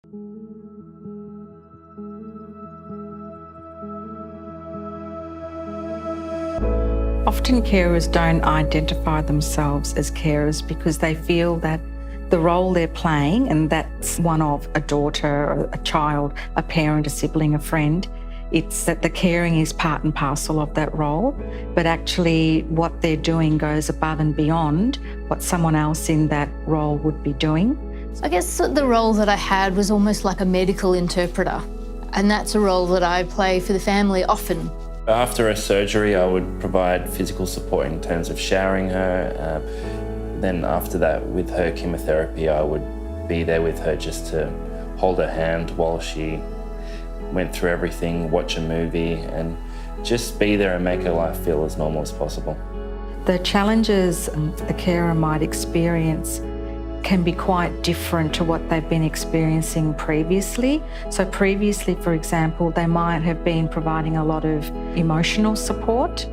Often carers don't identify themselves as carers because they feel that the role they're playing, and that's one of a daughter, a child, a parent, a sibling, a friend, it's that the caring is part and parcel of that role, but actually what they're doing goes above and beyond what someone else in that role would be doing. I guess the role that I had was almost like a medical interpreter, and that's a role that I play for the family often. After a surgery, I would provide physical support in terms of showering her. Then after that, with her chemotherapy, I would be there with her just to hold her hand while she went through everything, watch a movie, and just be there and make her life feel as normal as possible. The challenges the carer might experience can be quite different to what they've been experiencing previously. So previously, for example, they might have been providing a lot of emotional support,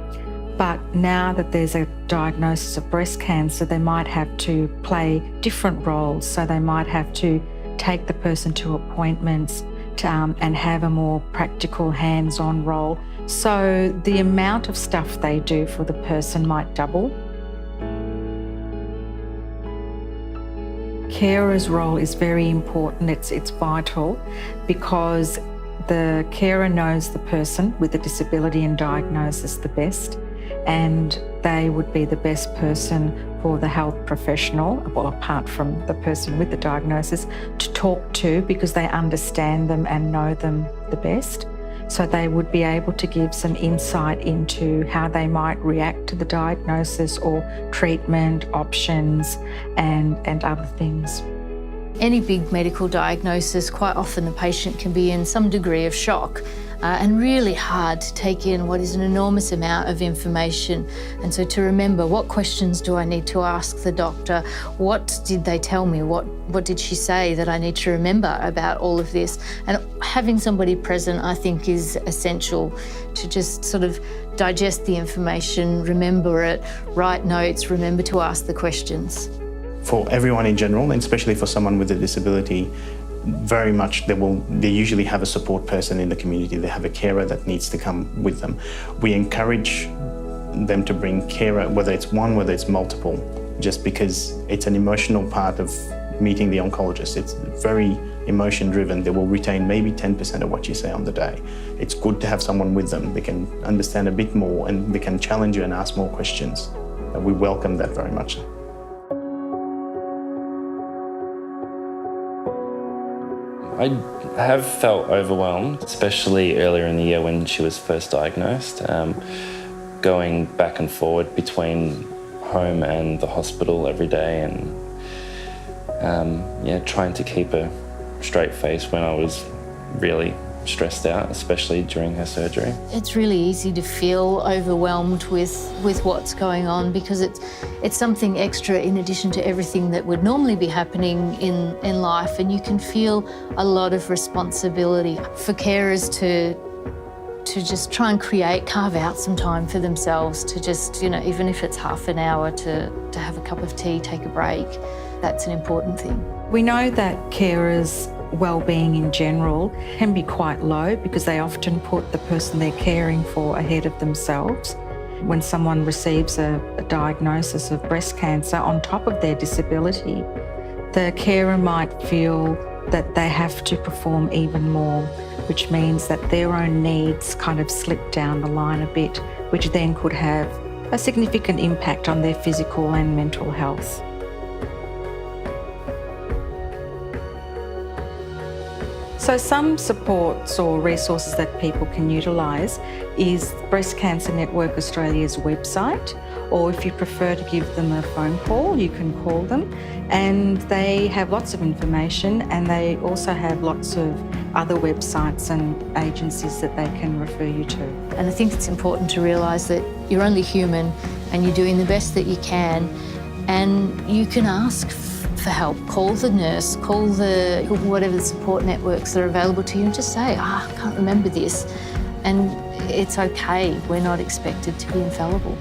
but now that there's a diagnosis of breast cancer, they might have to play different roles. So they might have to take the person to appointments and have a more practical, hands-on role. So the amount of stuff they do for the person might double. Carer's role is very important, it's vital, because the carer knows the person with the disability and diagnosis the best, and they would be the best person for the health professional, well, apart from the person with the diagnosis, to talk to, because they understand them and know them the best. So they would be able to give some insight into how they might react to the diagnosis or treatment options and other things. Any big medical diagnosis, quite often the patient can be in some degree of shock and really hard to take in what is an enormous amount of information. And so to remember, what questions do I need to ask the doctor? What did they tell me? What did she say that I need to remember about all of this? And having somebody present, I think, is essential to just sort of digest the information, remember it, write notes, remember to ask the questions. For everyone in general, and especially for someone with a disability, very much they usually have a support person in the community. They have a carer that needs to come with them. We encourage them to bring carer, whether it's one, whether it's multiple, just because it's an emotional part of meeting the oncologist. It's very emotion driven. They will retain maybe 10% of what you say on the day. It's good to have someone with them. They can understand a bit more and they can challenge you and ask more questions. And we welcome that very much. I have felt overwhelmed, especially earlier in the year when she was first diagnosed, going back and forward between home and the hospital every day, and trying to keep a straight face when I was really stressed out, especially during her surgery. It's really easy to feel overwhelmed with what's going on, because it's something extra in addition to everything that would normally be happening in life, and you can feel a lot of responsibility. For carers to just try and carve out some time for themselves, to just, even if it's half an hour, to have a cup of tea, take a break, that's an important thing. We know that carers' wellbeing in general can be quite low because they often put the person they're caring for ahead of themselves. When someone receives a diagnosis of breast cancer on top of their disability, the carer might feel that they have to perform even more, which means that their own needs kind of slip down the line a bit, which then could have a significant impact on their physical and mental health. So some supports or resources that people can utilise is Breast Cancer Network Australia's website, or if you prefer to give them a phone call, you can call them, and they have lots of information, and they also have lots of other websites and agencies that they can refer you to. And I think it's important to realise that you're only human and you're doing the best that you can, and you can ask for help. Call the nurse, call whatever the support networks that are available to you, and just say, I can't remember this. And it's okay, we're not expected to be infallible.